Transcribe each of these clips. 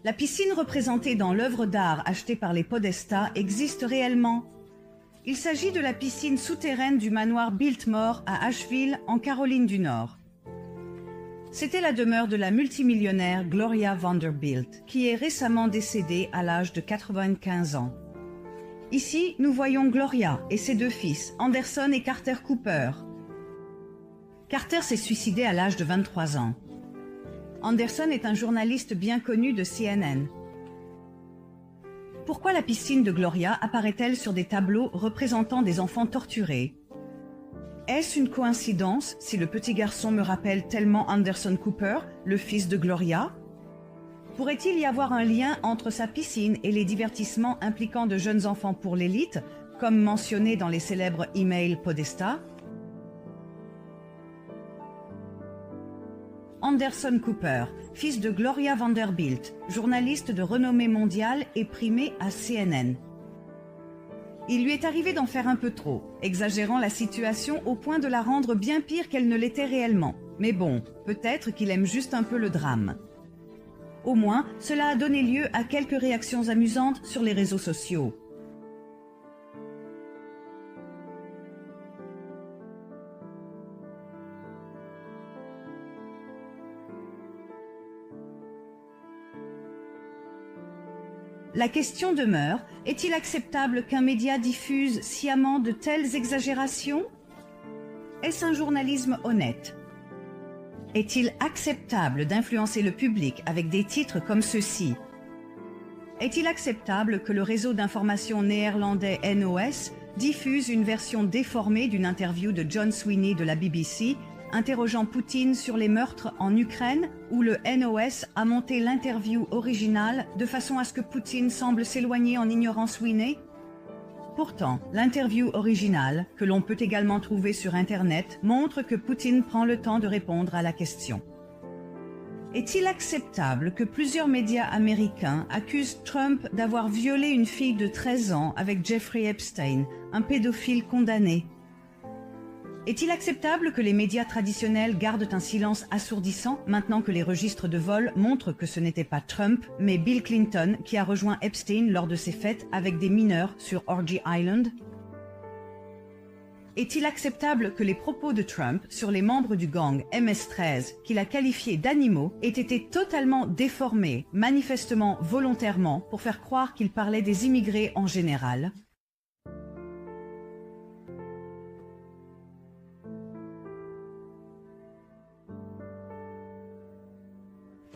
La piscine représentée dans l'œuvre d'art achetée par les Podesta existe réellement. Il s'agit de la piscine souterraine du manoir Biltmore à Asheville, en Caroline du Nord. C'était la demeure de la multimillionnaire Gloria Vanderbilt, qui est récemment décédée à l'âge de 95 ans. Ici, nous voyons Gloria et ses deux fils, Anderson et Carter Cooper. Carter s'est suicidé à l'âge de 23 ans. Anderson est un journaliste bien connu de CNN. Pourquoi la piscine de Gloria apparaît-elle sur des tableaux représentant des enfants torturés? Est-ce une coïncidence si le petit garçon me rappelle tellement Anderson Cooper, le fils de Gloria? Pourrait-il y avoir un lien entre sa piscine et les divertissements impliquant de jeunes enfants pour l'élite, comme mentionné dans les célèbres emails Podesta? Anderson Cooper, fils de Gloria Vanderbilt, journaliste de renommée mondiale et primé à CNN. Il lui est arrivé d'en faire un peu trop, exagérant la situation au point de la rendre bien pire qu'elle ne l'était réellement. Mais bon, peut-être qu'il aime juste un peu le drame. Au moins, cela a donné lieu à quelques réactions amusantes sur les réseaux sociaux. La question demeure, est-il acceptable qu'un média diffuse sciemment de telles exagérations? Est-ce un journalisme honnête? Est-il acceptable d'influencer le public avec des titres comme ceux-ci? Est-il acceptable que le réseau d'information néerlandais NOS diffuse une version déformée d'une interview de John Sweeney de la BBC interrogeant Poutine sur les meurtres en Ukraine, où le NOS a monté l'interview originale de façon à ce que Poutine semble s'éloigner en ignorant Sweeney? Pourtant, l'interview originale, que l'on peut également trouver sur Internet, montre que Poutine prend le temps de répondre à la question. Est-il acceptable que plusieurs médias américains accusent Trump d'avoir violé une fille de 13 ans avec Jeffrey Epstein, un pédophile condamné? Est-il acceptable que les médias traditionnels gardent un silence assourdissant maintenant que les registres de vol montrent que ce n'était pas Trump, mais Bill Clinton qui a rejoint Epstein lors de ses fêtes avec des mineurs sur Orgy Island? Est-il acceptable que les propos de Trump sur les membres du gang MS-13, qu'il a qualifiés d'animaux, aient été totalement déformés, manifestement volontairement, pour faire croire qu'il parlait des immigrés en général?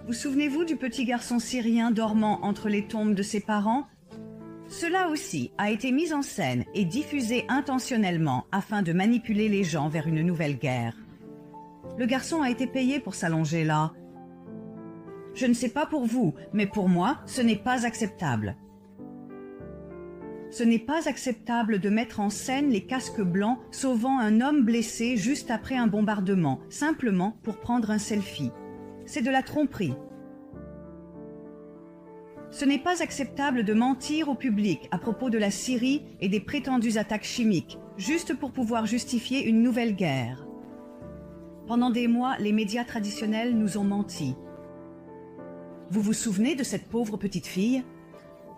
Vous souvenez-vous du petit garçon syrien dormant entre les tombes de ses parents? Cela aussi a été mis en scène et diffusé intentionnellement afin de manipuler les gens vers une nouvelle guerre. Le garçon a été payé pour s'allonger là. Je ne sais pas pour vous, mais pour moi, ce n'est pas acceptable. Ce n'est pas acceptable de mettre en scène les casques blancs sauvant un homme blessé juste après un bombardement, simplement pour prendre un selfie. C'est de la tromperie. Ce n'est pas acceptable de mentir au public à propos de la Syrie et des prétendues attaques chimiques, juste pour pouvoir justifier une nouvelle guerre. Pendant des mois, les médias traditionnels nous ont menti. Vous vous souvenez de cette pauvre petite fille?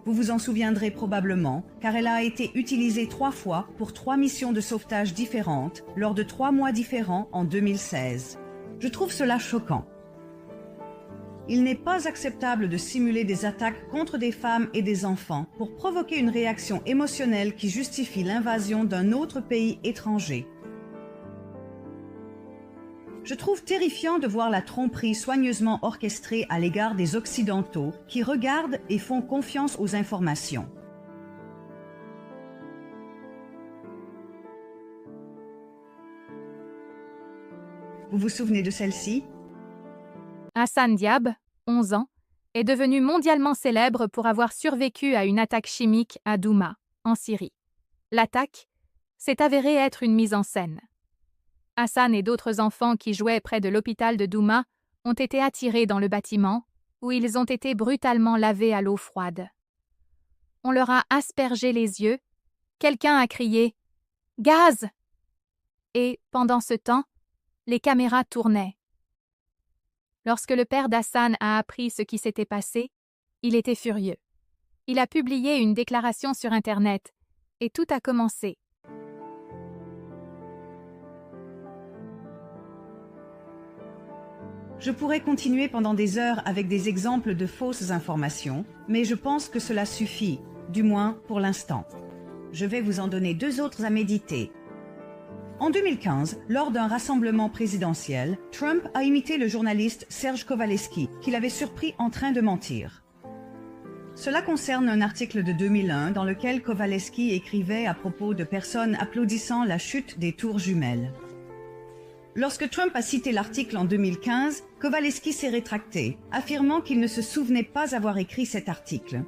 Vous vous en souviendrez probablement, car elle a été utilisée 3 fois pour 3 missions de sauvetage différentes, lors de 3 mois différents en 2016. Je trouve cela choquant. Il n'est pas acceptable de simuler des attaques contre des femmes et des enfants pour provoquer une réaction émotionnelle qui justifie l'invasion d'un autre pays étranger. Je trouve terrifiant de voir la tromperie soigneusement orchestrée à l'égard des Occidentaux qui regardent et font confiance aux informations. Vous vous souvenez de celle-ci? Hassan Diab, 11 ans, est devenu mondialement célèbre pour avoir survécu à une attaque chimique à Douma, en Syrie. L'attaque s'est avérée être une mise en scène. Hassan et d'autres enfants qui jouaient près de l'hôpital de Douma ont été attirés dans le bâtiment, où ils ont été brutalement lavés à l'eau froide. On leur a aspergé les yeux, quelqu'un a crié « Gaz !» et, pendant ce temps, les caméras tournaient. Lorsque le père d'Hassan a appris ce qui s'était passé, Il était furieux. Il a publié une déclaration sur Internet et tout a commencé. Je pourrais continuer pendant des heures avec des exemples de fausses informations, mais je pense que cela suffit, du moins pour l'instant. Je vais vous en donner 2 autres à méditer. En 2015, lors d'un rassemblement présidentiel, Trump a imité le journaliste Serge Kowalewski, qu'il avait surpris en train de mentir. Cela concerne un article de 2001 dans lequel Kowalewski écrivait à propos de personnes applaudissant la chute des tours jumelles. Lorsque Trump a cité l'article en 2015, Kowalewski s'est rétracté, affirmant qu'il ne se souvenait pas avoir écrit cet article.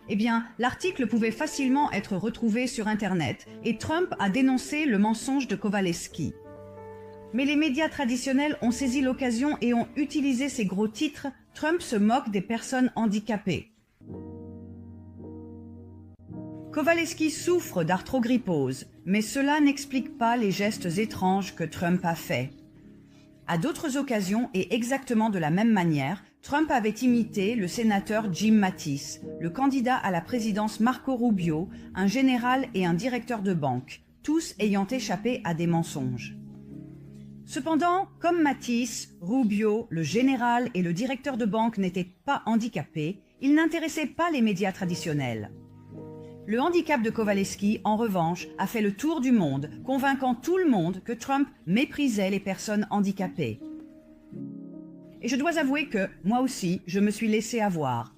Eh bien, l'article pouvait facilement être retrouvé sur Internet et Trump a dénoncé le mensonge de Kowalewski. Mais les médias traditionnels ont saisi l'occasion et ont utilisé ces gros titres « Trump se moque des personnes handicapées ». Kowalewski souffre d'arthrogrypose, mais cela n'explique pas les gestes étranges que Trump a faits. À d'autres occasions et exactement de la même manière, Trump avait imité le sénateur Jim Mattis, le candidat à la présidence Marco Rubio, un général et un directeur de banque, tous ayant échappé à des mensonges. Cependant, comme Mattis, Rubio, le général et le directeur de banque n'étaient pas handicapés, ils n'intéressaient pas les médias traditionnels. Le handicap de Kowalewski, en revanche, a fait le tour du monde, convainquant tout le monde que Trump méprisait les personnes handicapées. Et je dois avouer que, moi aussi, je me suis laissé avoir.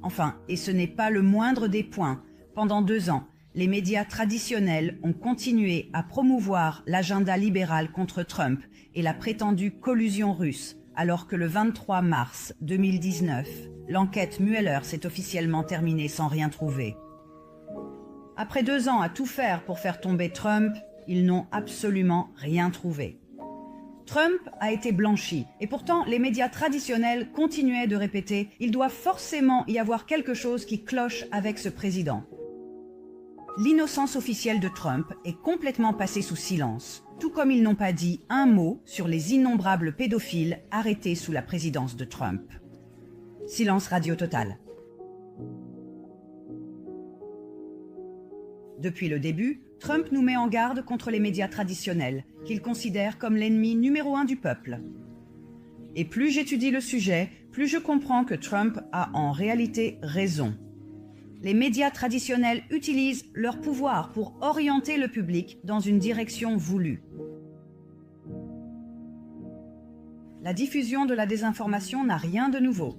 Enfin, et ce n'est pas le moindre des points, pendant 2 ans, les médias traditionnels ont continué à promouvoir l'agenda libéral contre Trump et la prétendue collusion russe, alors que le 23 mars 2019, l'enquête Mueller s'est officiellement terminée sans rien trouver. Après 2 ans à tout faire pour faire tomber Trump, ils n'ont absolument rien trouvé. Trump a été blanchi, et pourtant les médias traditionnels continuaient de répéter « Il doit forcément y avoir quelque chose qui cloche avec ce président ». L'innocence officielle de Trump est complètement passée sous silence, tout comme ils n'ont pas dit un mot sur les innombrables pédophiles arrêtés sous la présidence de Trump. Silence radio total. Depuis le début, Trump nous met en garde contre les médias traditionnels, qu'il considère comme l'ennemi numéro 1 du peuple. Et plus j'étudie le sujet, plus je comprends que Trump a en réalité raison. Les médias traditionnels utilisent leur pouvoir pour orienter le public dans une direction voulue. La diffusion de la désinformation n'a rien de nouveau.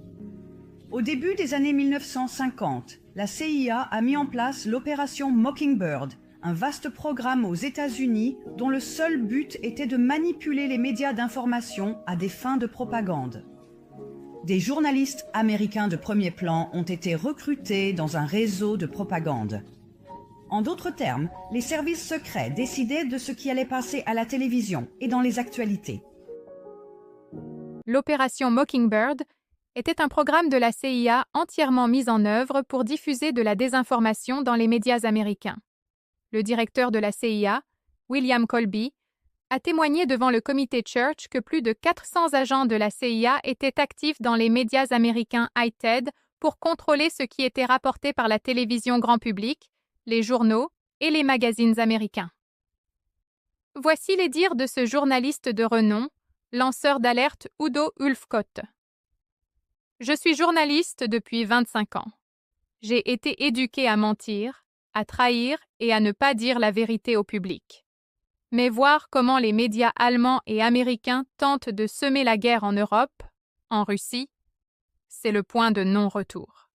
Au début des années 1950, la CIA a mis en place l'opération Mockingbird, un vaste programme aux États-Unis dont le seul but était de manipuler les médias d'information à des fins de propagande. Des journalistes américains de premier plan ont été recrutés dans un réseau de propagande. En d'autres termes, les services secrets décidaient de ce qui allait passer à la télévision et dans les actualités. L'opération Mockingbird était un programme de la CIA entièrement mis en œuvre pour diffuser de la désinformation dans les médias américains. Le directeur de la CIA, William Colby, a témoigné devant le comité Church que plus de 400 agents de la CIA étaient actifs dans les médias américains high-tech pour contrôler ce qui était rapporté par la télévision grand public, les journaux et les magazines américains. Voici les dires de ce journaliste de renom, lanceur d'alerte Udo Ulfkott. Je suis journaliste depuis 25 ans. J'ai été éduqué à mentir, à trahir et à ne pas dire la vérité au public. Mais voir comment les médias allemands et américains tentent de semer la guerre en Europe, en Russie, c'est le point de non-retour.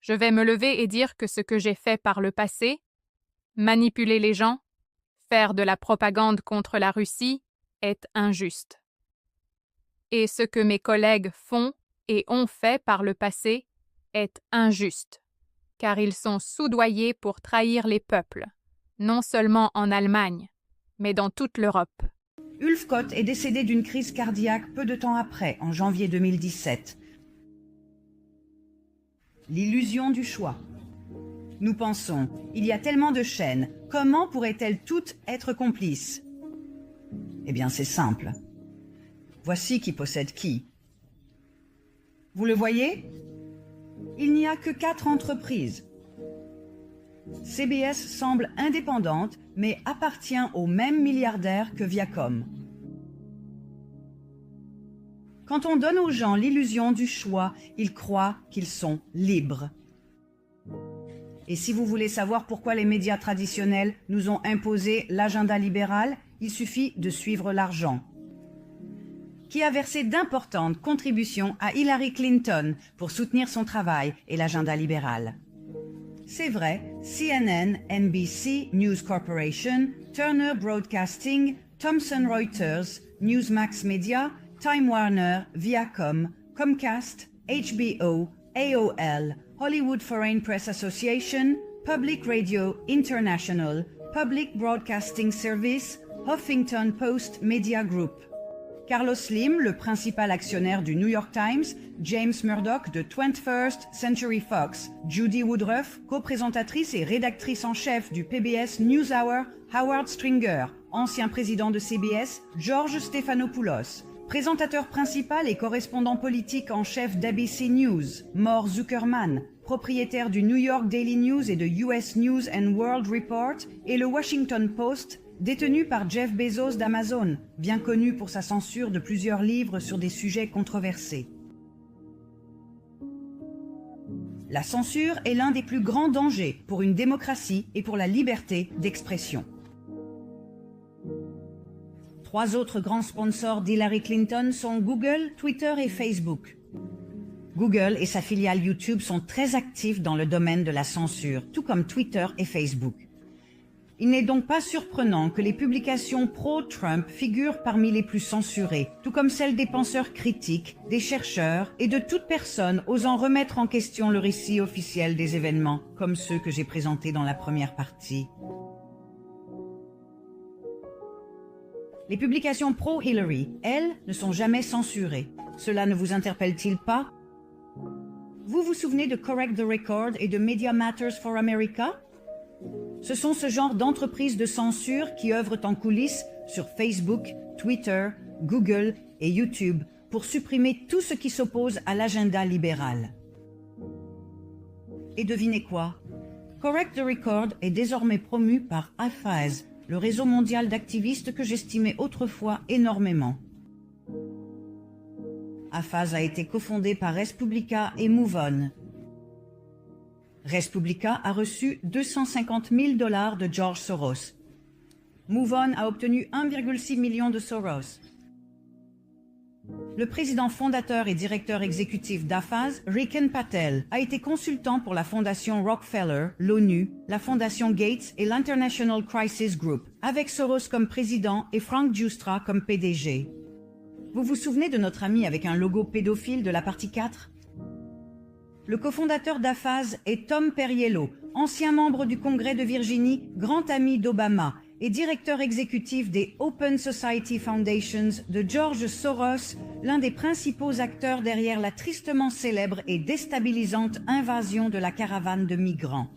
Je vais me lever et dire que ce que j'ai fait par le passé, manipuler les gens, faire de la propagande contre la Russie, est injuste. Et ce que mes collègues font et ont fait par le passé est injuste, car ils sont soudoyés pour trahir les peuples, non seulement en Allemagne, mais dans toute l'Europe. Ulfkott est décédé d'une crise cardiaque peu de temps après, en janvier 2017. L'illusion du choix. Nous pensons, il y a tellement de chaînes, comment pourraient-elles toutes être complices ? Eh bien, c'est simple. Voici qui possède qui. Vous le voyez? Il n'y a que 4 entreprises. CBS semble indépendante, mais appartient au même milliardaire que Viacom. Quand on donne aux gens l'illusion du choix, ils croient qu'ils sont libres. Et si vous voulez savoir pourquoi les médias traditionnels nous ont imposé l'agenda libéral, il suffit de suivre l'argent. Qui a versé d'importantes contributions à Hillary Clinton pour soutenir son travail et l'agenda libéral? C'est vrai, CNN, NBC, News Corporation, Turner Broadcasting, Thomson Reuters, Newsmax Media, Time Warner, Viacom, Comcast, HBO, AOL, Hollywood Foreign Press Association, Public Radio International, Public Broadcasting Service, Huffington Post Media Group. Carlos Slim, le principal actionnaire du New York Times, James Murdoch de 21st Century Fox, Judy Woodruff, co-présentatrice et rédactrice en chef du PBS NewsHour, Howard Stringer, ancien président de CBS, George Stephanopoulos, présentateur principal et correspondant politique en chef d'ABC News, Mort Zuckerman, propriétaire du New York Daily News et de US News and World Report, et le Washington Post, détenu par Jeff Bezos d'Amazon, bien connu pour sa censure de plusieurs livres sur des sujets controversés. La censure est l'un des plus grands dangers pour une démocratie et pour la liberté d'expression. 3 autres grands sponsors d'Hillary Clinton sont Google, Twitter et Facebook. Google et sa filiale YouTube sont très actifs dans le domaine de la censure, tout comme Twitter et Facebook. Il n'est donc pas surprenant que les publications pro-Trump figurent parmi les plus censurées, tout comme celles des penseurs critiques, des chercheurs et de toute personne osant remettre en question le récit officiel des événements, comme ceux que j'ai présentés dans la première partie. Les publications pro-Hillary, elles, ne sont jamais censurées. Cela ne vous interpelle-t-il pas? Vous vous souvenez de Correct the Record et de Media Matters for America? Ce sont ce genre d'entreprises de censure qui œuvrent en coulisses sur Facebook, Twitter, Google et YouTube pour supprimer tout ce qui s'oppose à l'agenda libéral. Et devinez quoi? Correct the Record est désormais promu par AFAZ, le réseau mondial d'activistes que j'estimais autrefois énormément. AFAZ a été cofondé par Respublica et MoveOn. Respublica a reçu 250 000 $ de George Soros. MoveOn a obtenu 1,6 million de Soros. Le président fondateur et directeur exécutif d'AFAZ, Riken Patel, a été consultant pour la fondation Rockefeller, l'ONU, la fondation Gates et l'International Crisis Group, avec Soros comme président et Frank Giustra comme PDG. Vous vous souvenez de notre ami avec un logo pédophile de la partie 4? Le cofondateur d'AFAZ est Tom Perriello, ancien membre du Congrès de Virginie, grand ami d'Obama et directeur exécutif des Open Society Foundations de George Soros, l'un des principaux acteurs derrière la tristement célèbre et déstabilisante invasion de la caravane de migrants.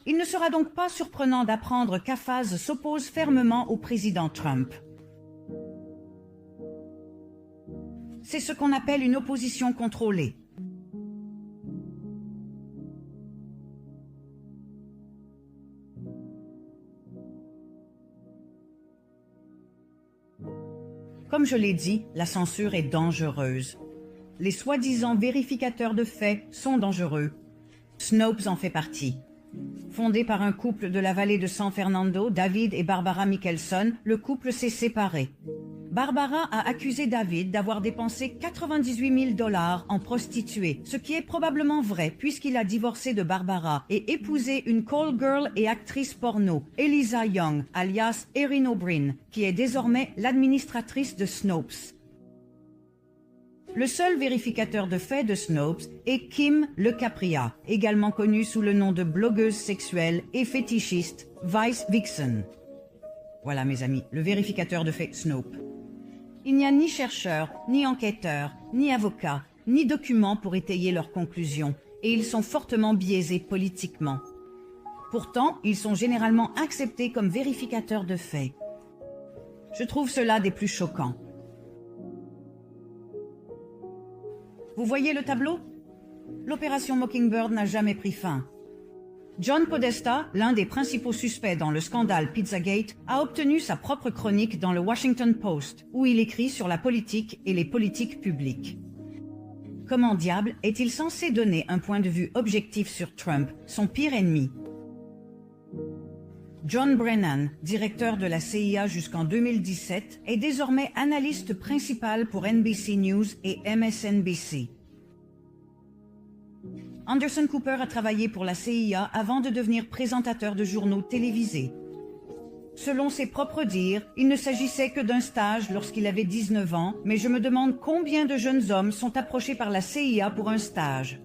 Il ne sera donc pas surprenant d'apprendre qu'AFAZ s'oppose fermement au président Trump. C'est ce qu'on appelle une opposition contrôlée. Comme je l'ai dit, la censure est dangereuse. Les soi-disant vérificateurs de faits sont dangereux. Snopes en fait partie. Fondé par un couple de la vallée de San Fernando, David et Barbara Mickelson, le couple s'est séparé. Barbara a accusé David d'avoir dépensé 98 000 $ en prostituées, ce qui est probablement vrai puisqu'il a divorcé de Barbara et épousé une call girl et actrice porno, Eliza Young, alias Erin O'Brien, qui est désormais l'administratrice de Snopes. Le seul vérificateur de faits de Snopes est Kim Le Capria, également connue sous le nom de blogueuse sexuelle et fétichiste Vice Vixen. Voilà mes amis, le vérificateur de faits Snopes. Il n'y a ni chercheurs, ni enquêteurs, ni avocats, ni documents pour étayer leurs conclusions, et ils sont fortement biaisés politiquement. Pourtant, ils sont généralement acceptés comme vérificateurs de faits. Je trouve cela des plus choquants. Vous voyez le tableau? L'opération Mockingbird n'a jamais pris fin. John Podesta, l'un des principaux suspects dans le scandale Pizzagate, a obtenu sa propre chronique dans le Washington Post, où il écrit sur la politique et les politiques publiques. Comment diable est-il censé donner un point de vue objectif sur Trump, son pire ennemi? John Brennan, directeur de la CIA jusqu'en 2017, est désormais analyste principal pour NBC News et MSNBC. Anderson Cooper a travaillé pour la CIA avant de devenir présentateur de journaux télévisés. Selon ses propres dires, il ne s'agissait que d'un stage lorsqu'il avait 19 ans, mais je me demande combien de jeunes hommes sont approchés par la CIA pour un stage.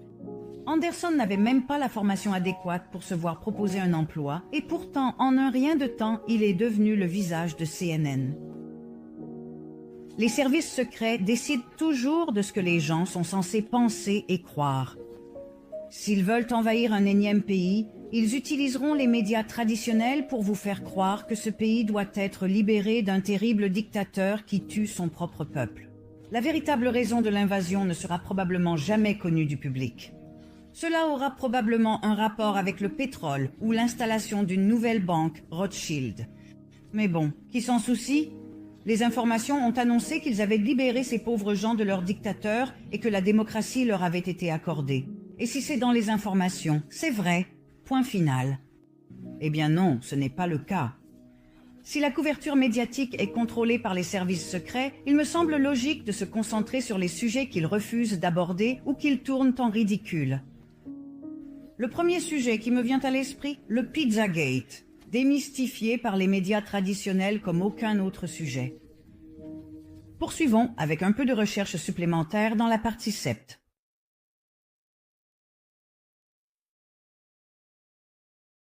Anderson n'avait même pas la formation adéquate pour se voir proposer un emploi, et pourtant, en un rien de temps, il est devenu le visage de CNN. Les services secrets décident toujours de ce que les gens sont censés penser et croire. S'ils veulent envahir un énième pays, ils utiliseront les médias traditionnels pour vous faire croire que ce pays doit être libéré d'un terrible dictateur qui tue son propre peuple. La véritable raison de l'invasion ne sera probablement jamais connue du public. Cela aura probablement un rapport avec le pétrole ou l'installation d'une nouvelle banque, Rothschild. Mais bon, qui s'en soucie? Les informations ont annoncé qu'ils avaient libéré ces pauvres gens de leur dictateur et que la démocratie leur avait été accordée. Et si c'est dans les informations, c'est vrai, point final. Eh bien non, ce n'est pas le cas. Si la couverture médiatique est contrôlée par les services secrets, il me semble logique de se concentrer sur les sujets qu'ils refusent d'aborder ou qu'ils tournent en ridicule. Le premier sujet qui me vient à l'esprit, le Pizzagate, démystifié par les médias traditionnels comme aucun autre sujet. Poursuivons avec un peu de recherche supplémentaire dans la partie sept.